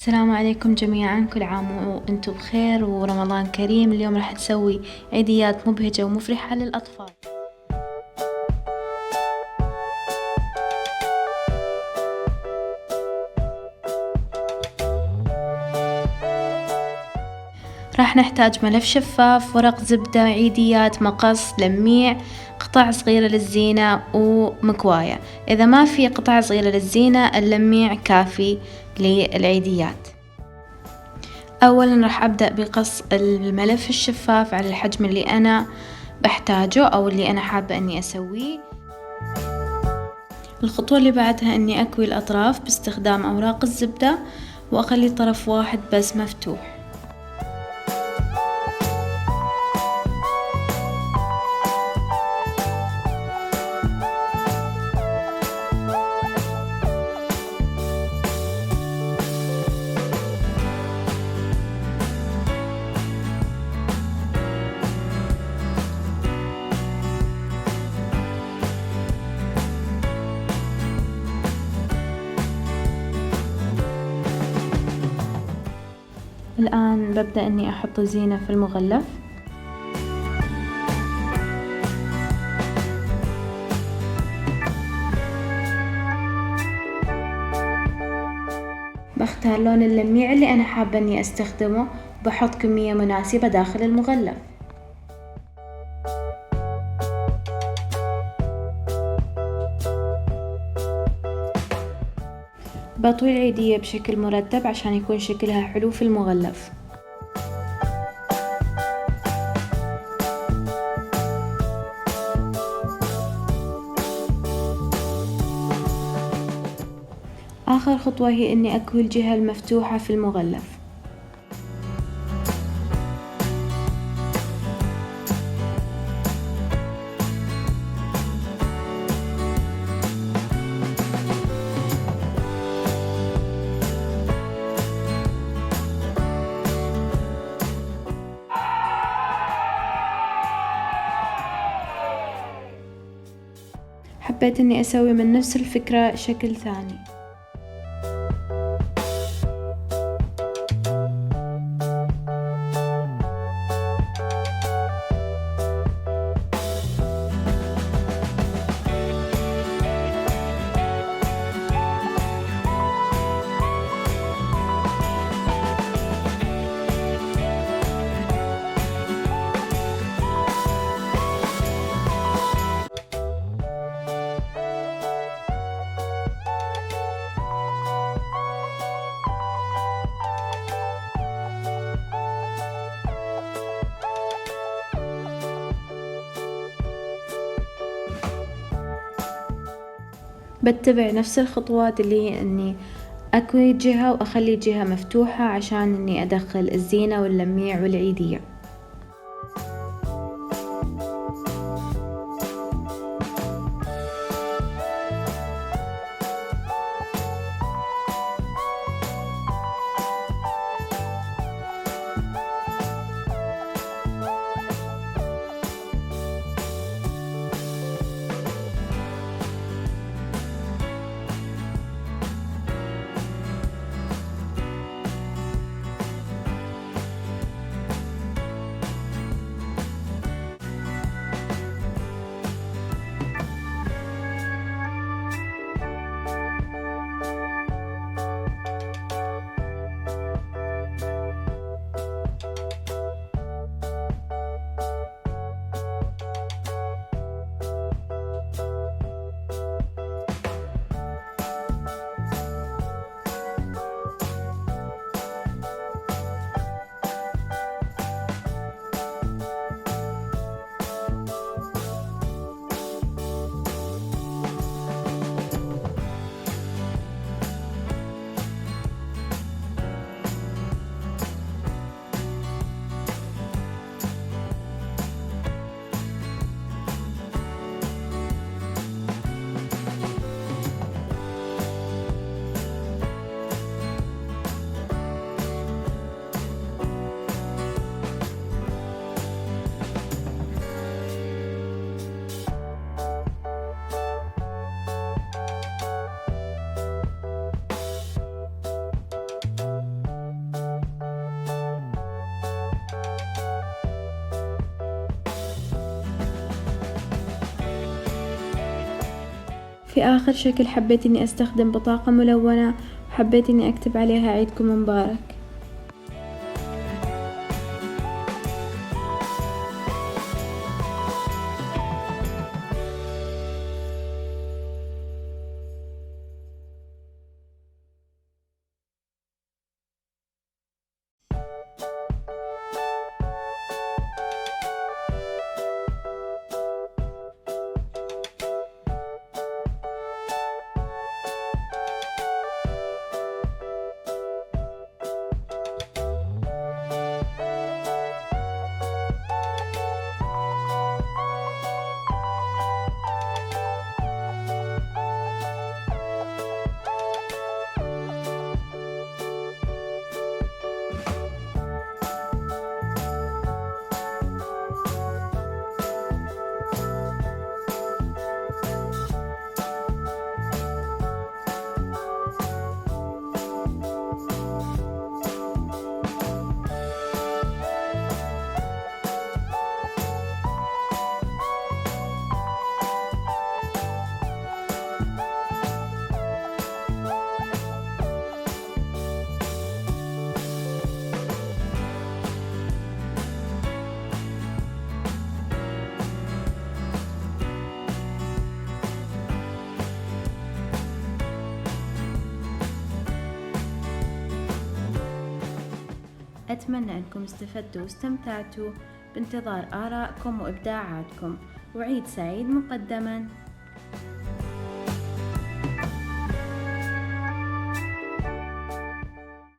السلام عليكم جميعا، كل عام وانتو بخير ورمضان كريم. اليوم راح نسوي عيديات مبهجة ومفرحة للأطفال. راح نحتاج ملف شفاف، ورق زبدة، عيديات، مقص، لميع، قطع صغيرة للزينة ومكواية. إذا ما في قطع صغيرة للزينة اللميع كافي للعيديات. أولا راح أبدأ بقص الملف الشفاف على الحجم اللي أنا بحتاجه أو اللي أنا حابة أني أسويه. الخطوة اللي بعدها أني أكوي الأطراف باستخدام أوراق الزبدة وأخلي طرف واحد بس مفتوح. الآن ببدأ أني أحط الزينة في المغلف. بختار لون اللميع اللي أنا حابة أني أستخدمه وبحط كمية مناسبة داخل المغلف. بطوي العيدية بشكل مرتب عشان يكون شكلها حلو في المغلف. آخر خطوة هي إني أكوي الجهة المفتوحة في المغلف. حبيت إني أسوي من نفس الفكرة شكل ثاني. بتبع نفس الخطوات اللي هي اني اكوي جهة واخلي جهة مفتوحة عشان اني ادخل الزينة واللميع والعيدية. في آخر شكل حبيت إني أستخدم بطاقة ملونة، وحبيت إني أكتب عليها عيدكم مبارك. أتمنى أنكم استفدتوا واستمتعتوا، بانتظار آرائكم وإبداعاتكم، وعيد سعيد مقدما.